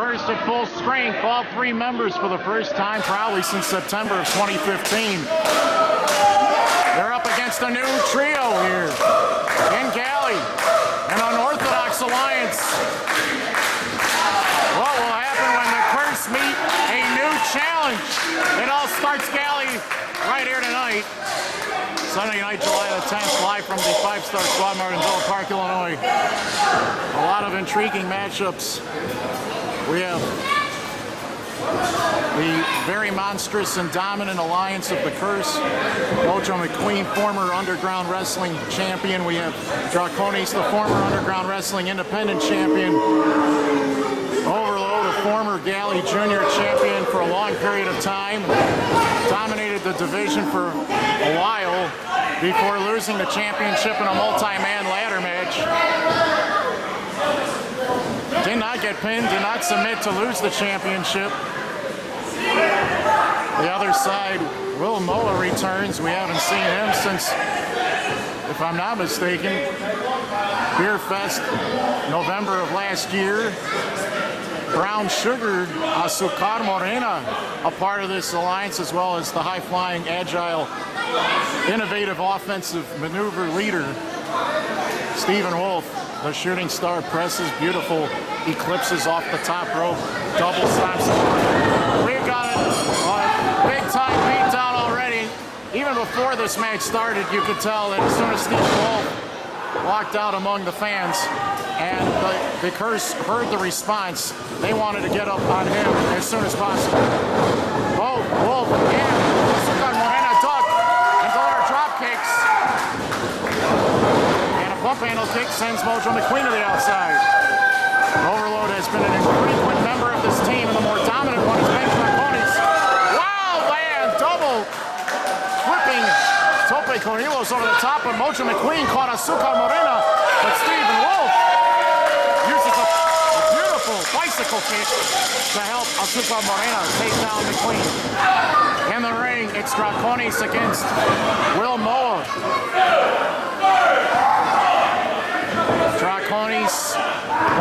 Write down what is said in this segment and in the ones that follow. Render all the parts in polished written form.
curse at full strength. All three members for the first time probably since September of 2015. They're up against a new trio here in GALLI, an unorthodox alliance. What will happen when the curse meet a new challenge? It all starts GALLI right here tonight. Sunday night, July the 10th, live from the 5-Star Swap Mart in Villa Park, Illinois. A lot of intriguing matchups. We have the very monstrous and dominant alliance of the Curse, Mojo McQueen, former Underground Wrestling champion. We have Draconis, the former Underground Wrestling independent champion. Ovirload, a former GALLI Junior champion for a long period of time. Dominated the division for a while before losing the championship in a multi-man ladder match. Did not get pinned, did not submit to lose the championship. The other side, Will Moah returns. We haven't seen him since, if I'm not mistaken, Beer Fest, November of last year. Brown Sugar, Azucar Morena, a part of this alliance, as well as the high-flying, agile, innovative offensive maneuver leader, Stephen Wolf. The shooting star presses, beautiful eclipses off the top rope, double stops. We've got a big-time beatdown already. Even before this match started, you could tell that as soon as Stephen Wolf walked out among the fans and the Curse heard the response, they wanted to get up on him as soon as possible. Both Wolf and Azucar Morena duck and deliver drop kicks. And a bump handle kick sends Mojo McQueen to the outside. Ovirload has been an infrequent member of this team, and the more dominant one has been Draconis. Wow, land, double flipping Tope Cornelius over the top, but Mojo McQueen caught Azucar Morena, but Stephen Wolf uses a beautiful bicycle kick to help Azucar Morena take down McQueen. In the ring, it's Draconis against Will Moah. Draconis,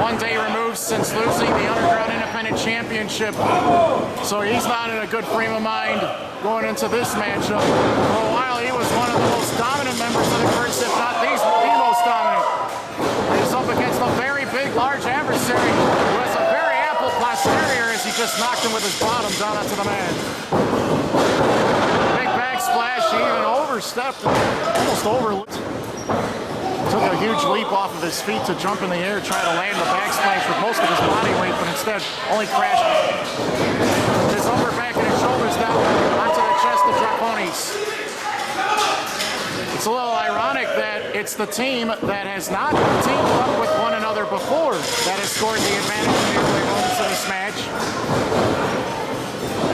1 day removed since losing the Underground Independent Championship, so he's not in a good frame of mind going into this matchup. For a while, he was one of the most dominant members of the Curse, if not the most dominant. He's up against a very big, large adversary who has a very ample posterior as he just knocked him with his bottom down onto the mat. Big backsplash, he even overstepped, almost overlooked. Took a huge leap off of his feet to jump in the air, try to land the backsplash with most of his body weight, but instead only crashed his upper back and his shoulders down onto the chest of Draconis. It's a little ironic that it's the team that has not teamed up with one another before that has scored the advantage in the early moments of this match.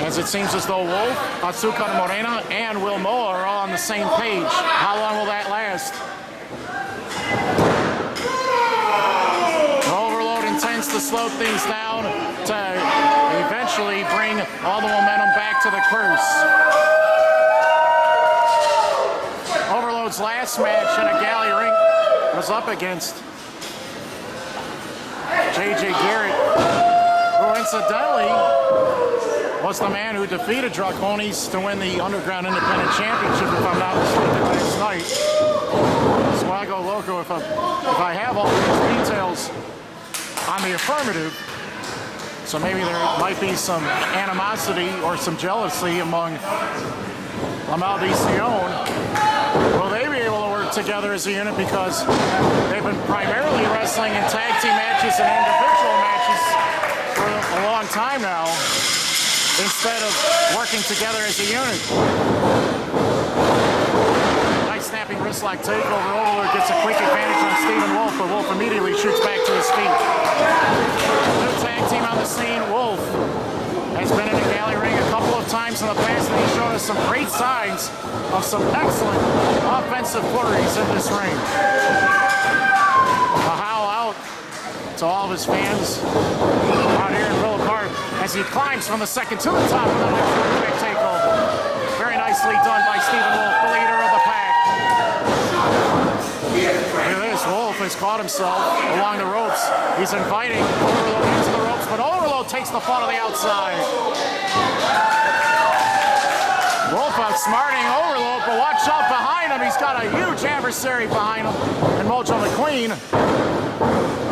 As it seems as though Wolf, Azucar Morena, and Will Moah are all on the same page. How long will that last? Ovirload intends to slow things down to eventually bring all the momentum back to the Curse. Ovirload's last match in a GALLI ring was up against J.J. Garrett, who incidentally was the man who defeated Draconis to win the Underground Independent Championship, if I'm not mistaken, last night. So I go loco if I have all these details on the affirmative. So maybe there might be some animosity or some jealousy among La Maldicion. Will they be able to work together as a unit, because they've been primarily wrestling in tag team matches and individual matches for a long time now, instead of working together as a unit. Nice snapping wristlock takeover. Ovirload gets a quick advantage on Stephen Wolf, but Wolf immediately shoots back to his feet. New tag team on the scene. Wolf has been in a GALLI ring a couple of times in the past, and he's shown us some great signs of some excellent offensive flurries in this ring. A howl out to all of his fans out here in Villa Park as he climbs from the second to the top of the next takeover. Very nicely done by Stephen Wolf, the leader of the pack. Look at this, Wolf has caught himself along the ropes. He's inviting Ovirload into the ropes, but Ovirload takes the fall to the outside. Wolf outsmarting Ovirload, but watch out behind him. He's got a huge adversary behind him. And Mojo McQueen,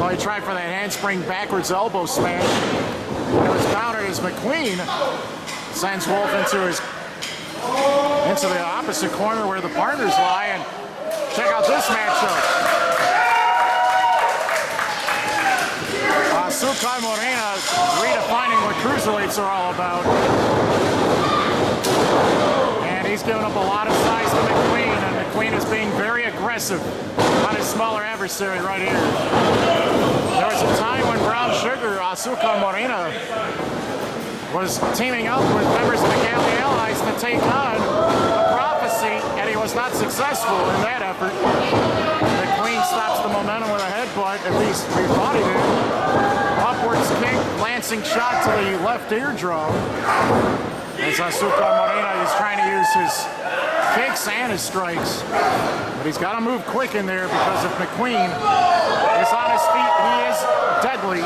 oh, he tried for that handspring backwards elbow smash. It was countered as McQueen sends Wolf into the opposite corner where the partners lie. And check out this matchup. Azucar Morena redefining what cruiserweights are all about. And he's giving up a lot of size to McQueen, and McQueen is being very aggressive on his smaller adversary right here. There was a time when Brown Sugar, Azucar Morena, was teaming up with members of the GALLI Allies to take on the Prophecy, and he was not successful in that effort. McQueen stops the momentum with a headbutt, at least we thought he did. Upwards kick, glancing shot to the left eardrum. As Azucar Morena is trying to use his kicks and his strikes. But he's got to move quick in there because if McQueen is on his feet, he is deadly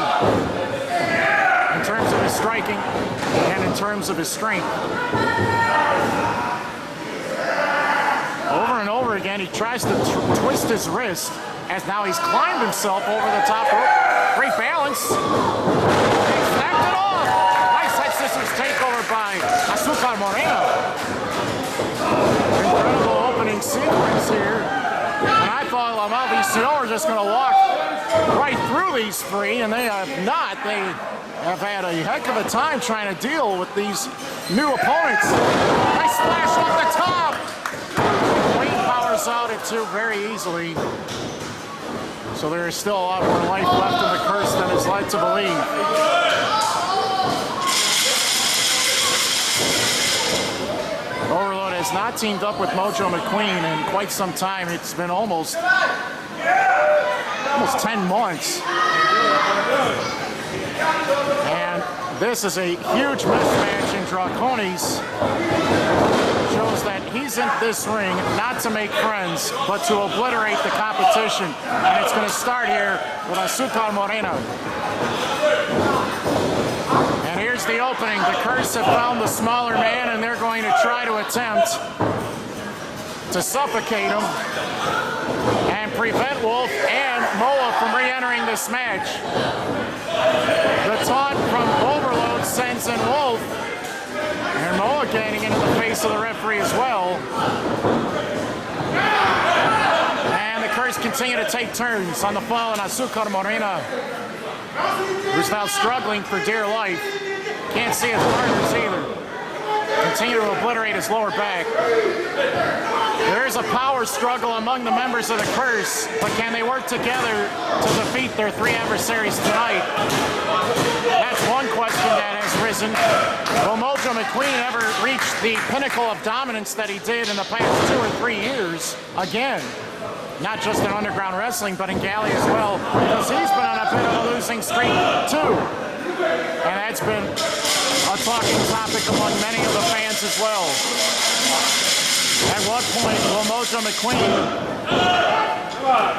in terms of his striking and in terms of his strength. Over and over again, he tries to twist his wrist as now he's climbed himself over the top rope. Great balance. He's knocked it off. Nice head scissors takeover by Azucar Morena. Incredible opening sequence here. And I thought, well, these are just going to walk right through these three, and they have not. They have had a heck of a time trying to deal with these new opponents. Nice splash off the top. Queen powers out at two very easily. So there is still a lot more life left in the curse than is led to believe. Ovirload has not teamed up with Mojo McQueen in quite some time. It's been almost 10 months. And this is a huge mismatch in Draconis. Shows that he's in this ring not to make friends, but to obliterate the competition. And it's going to start here with Azucar Morena. And here's the opening. The Curse have found the smaller man, and they're going to try to attempt to suffocate him and prevent Wolf and Moah from re-entering this match. The taunt from Ovirload sends in Wolf, and Moah getting into the face of the referee as well. And the Curse continue to take turns on the fall, and Azucar Morena, who's now struggling for dear life, can't see his partners either. Continue to obliterate his lower back. There is a power struggle among the members of the Curse, but can they work together to defeat their three adversaries tonight? That's one question that has risen. Will Mojo McQueen ever reach the pinnacle of dominance that he did in the past 2 or 3 years again? Not just in underground wrestling, but in GALLI as well, because he's been on a bit of a losing streak too. And that's been a talking topic among many of the fans as well. At what point will Mojo McQueen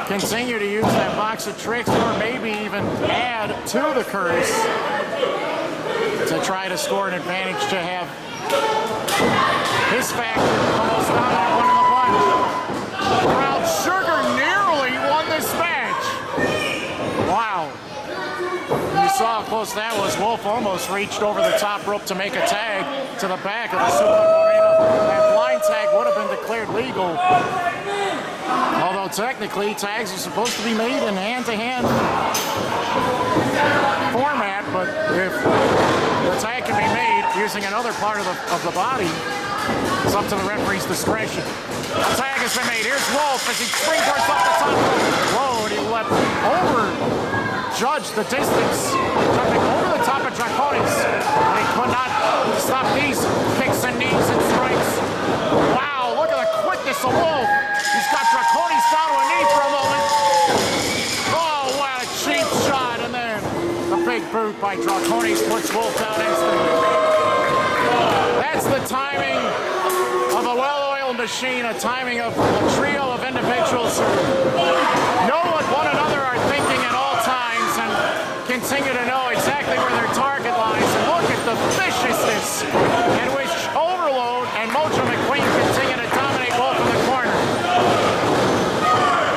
continue to use that box of tricks, or maybe even add to the Curse to try to score an advantage to have his factor almost dominant one in the bunch? Brown Sugar nearly won this match. Wow. You saw how close that was. Wolf almost reached over the top rope to make a tag to the back of Azucar Morena. That blind tag would have been declared legal. Although technically tags are supposed to be made in hand-to-hand format, but if the tag can be made using another part of the body, it's up to the referee's discretion. A tag has been made. Here's Wolf as he springboards off the top rope. Whoa, and he leapt over. Judge the distance, jumping over the top of Draconis, and he could not stop these kicks and knees and strikes. Wow, look at the quickness of Wolf. He's got Draconis down to a knee for a moment. Oh, what a cheap shot, and then the big boot by Draconis puts Wolf down instantly. That's the timing of a well-oiled machine, a timing of a trio of individuals who know what one another are thinking at all times and continue to know exactly where their target lies. And look at the viciousness in which Overload and Mojo McQueen continue to dominate Wolf in the corner.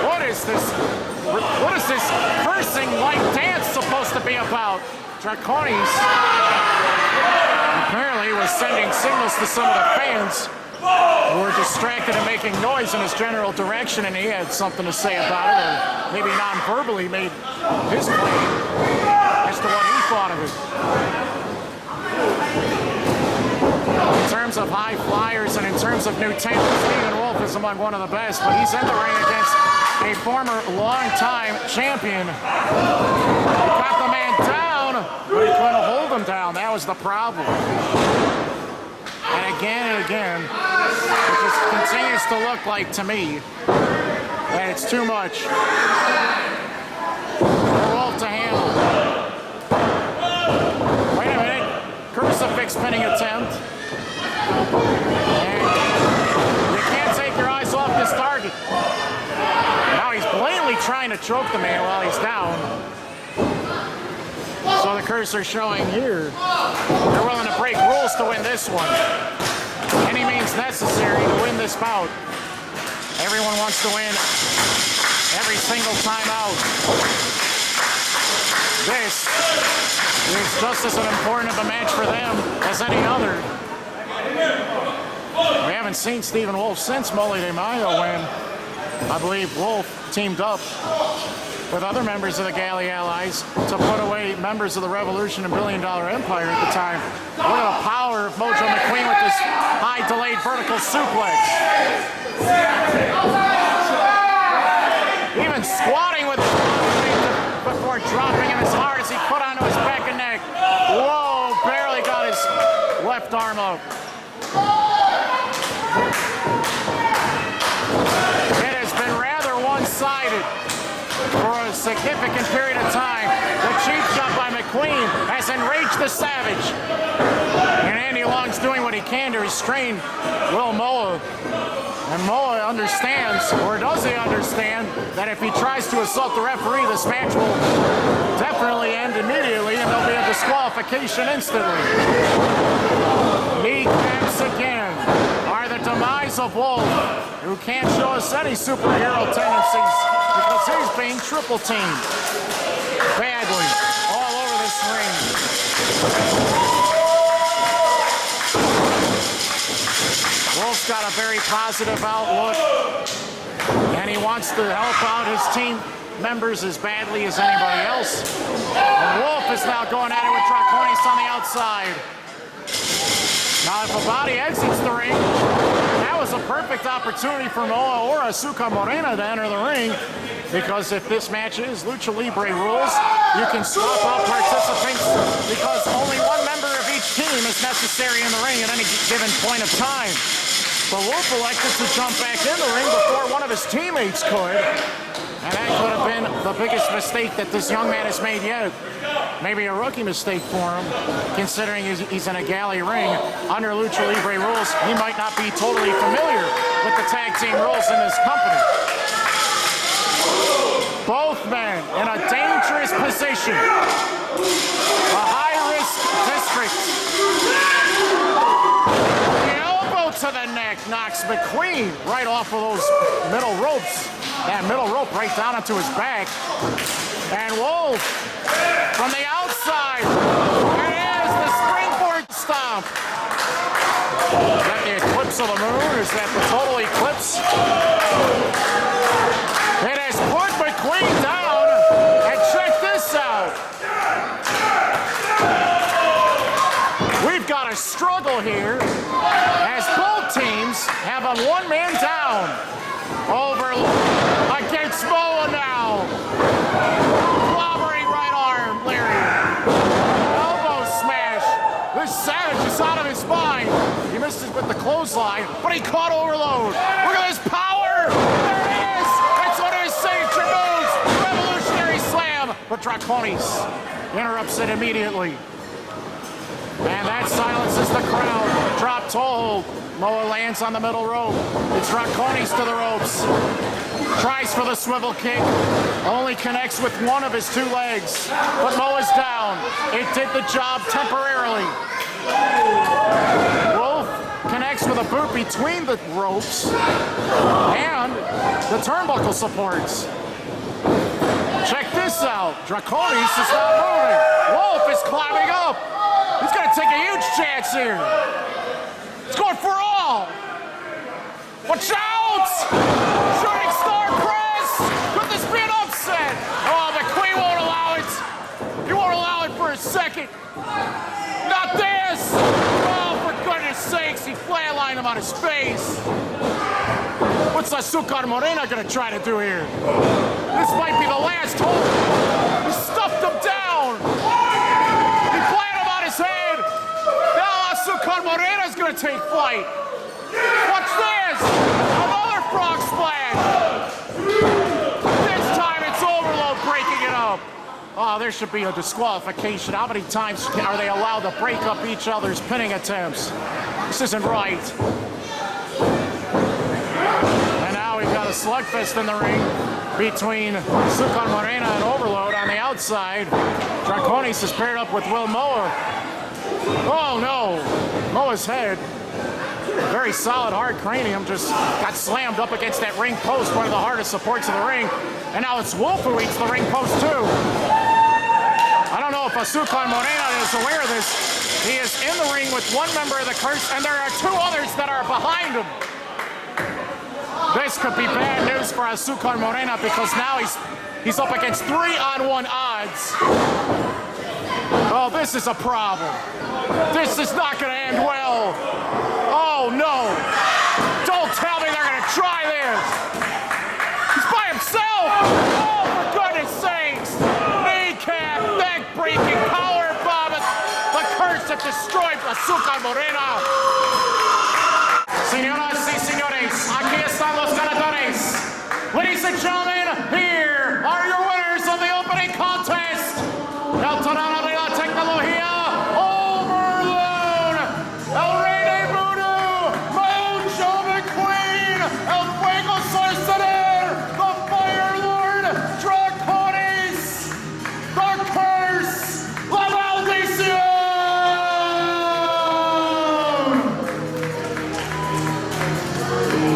What is this? What is this cursing-like dance supposed to be about? Draconis apparently was sending signals to some of the fans who were distracted and making noise in his general direction, and he had something to say about it, or maybe non-verbally made his claim as to what he thought of it. In terms of high flyers and in terms of new talent, Stephen Wolf is among one of the best, but he's in the ring against a former long-time champion. He got the man down, but he couldn't hold him down. That was the problem. And again, it just continues to look like, to me, that it's too much for Wolf to handle. Wait a minute. Crucifix pinning attempt. And you can't take your eyes off this target. Now he's blatantly trying to choke the man while he's down. So the cursor showing here, they're willing to break rules to win this one. Any means necessary to win this bout. Everyone wants to win every single time out. This is just as important of a match for them as any other. We haven't seen Stephen Wolf since Mole de Mayo, when I believe Wolf teamed up with other members of the GALLI Allies to put away members of the Revolution and $1 Billion Empire at the time. Look at the power of Mojo McQueen with this high delayed vertical suplex. Even squatting with before dropping him as hard as he put onto his back and neck. Whoa, barely got his left arm up. It has been rather one-sided for a significant period of time. The cheap shot by McQueen has enraged the Savage. And Andy Long's doing what he can to restrain Will Moah. And Moah understands, or does he understand, that if he tries to assault the referee, this match will definitely end immediately and there'll be a disqualification instantly. Kneecaps again are the demise of Wolf, who can't show us any superhero tendencies because he's being triple teamed badly all over this ring. Wolf's got a very positive outlook, and he wants to help out his team members as badly as anybody else. And Wolf is now going at it with Draconis on the outside. Now, if a body exits the ring, that was a perfect opportunity for Moah or Azucar Morena to enter the ring, because if this match is Lucha Libre rules, you can swap out participants because only one member of each team is necessary in the ring at any given point of time. But Wolf elected to jump back in the ring before one of his teammates could, and that could have been the biggest mistake that this young man has made yet. Maybe a rookie mistake for him, considering he's in a GALLI ring. Under Lucha Libre rules, he might not be totally familiar with the tag team rules in this company. Both men in a dangerous position. A high-risk district. The elbow to the neck knocks McQueen right off of those middle ropes. That middle rope right down onto his back. And Wolf from the outside. There it is, the springboard stomp. Is that the eclipse of the moon? Is that the total eclipse? It has put McQueen down. And check this out. We've got a struggle here as both teams have a one-man down over against Moah now. Clobbering right arm, Larry. Elbow smash. This Savage is out of his mind. He missed it with the clothesline, but he caught Overload. Look at his power. There it is. That's one of his signature moves. Revolutionary slam. But Draconis interrupts it immediately. And that silences the crowd. Drop toe hold. Moah lands on the middle rope. It's Draconis to the ropes. Tries for the swivel kick. only connects with one of his two legs, but Moah's down. It did the job temporarily. Wolf connects with a boot between the ropes and the turnbuckle supports. Check this out. Draconis is not moving. Wolf is climbing up. He's going to take a huge chance here. He's going for all. Watch out! Shooting star press! Could this be an upset? Oh, McQueen won't allow it. He won't allow it for a second. Not this! Oh, for goodness sakes, he flatlined him on his face. What's Azucar Morena gonna try to do here? This might be the last hope. He stuffed him down. He planted him on his head. Now Azucar Morena's gonna take flight. Watch this! Another frog splash! This time it's Overload breaking it up. Oh, there should be a disqualification. How many times are they allowed to break up each other's pinning attempts? This isn't right. And now we've got a slugfest in the ring between Azucar Morena and Overload on the outside. Draconis is paired up with Will Moah. Oh no! Moah's head. Very solid, hard cranium, just got slammed up against that ring post, one of the hardest supports of the ring. And now it's Wolf who eats the ring post too. I don't know if Azucar Morena is aware of this. He is in the ring with one member of the Curse, and there are two others that are behind him. This could be bad news for Azucar Morena because now he's up against 3-on-1 odds. Oh, this is a problem. This is not going to end well. Oh, no. Don't tell me they're going to try this. He's by himself. Oh, for goodness sakes. Kneecap, neck-breaking, power bomb. The Curse that destroyed Azucar Morena. Señoras y señores, aquí están los ganadores. Ladies and gentlemen, here are your winners of the opening contest. El Tyrant of Technology Ovirload. El Rey de Voo Doo Mojo McQueen. El Fuego Sorcerer. The Firelord Draconis. The Curse. La Maldicion.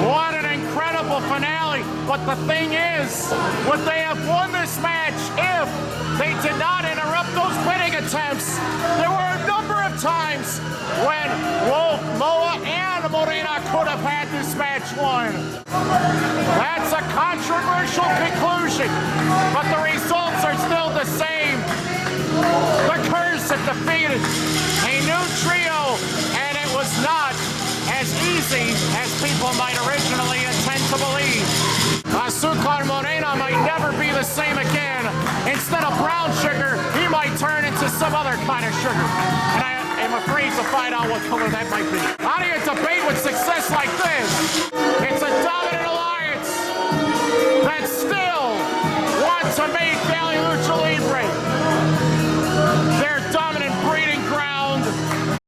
What an incredible finale. But the thing is, would they have won this match if they did not interrupt those pinning attempts? There were a number of times when Wolf, Moah, and Morena could have had this match won. That's a controversial conclusion, but the results are still the same. The Curse had defeated a new trio, and it was not as easy as people might originally intend to believe. Azucar Morena might never be the same again. Instead of brown sugar, he might turn into some other kind of sugar. And I am afraid to find out what color that might be.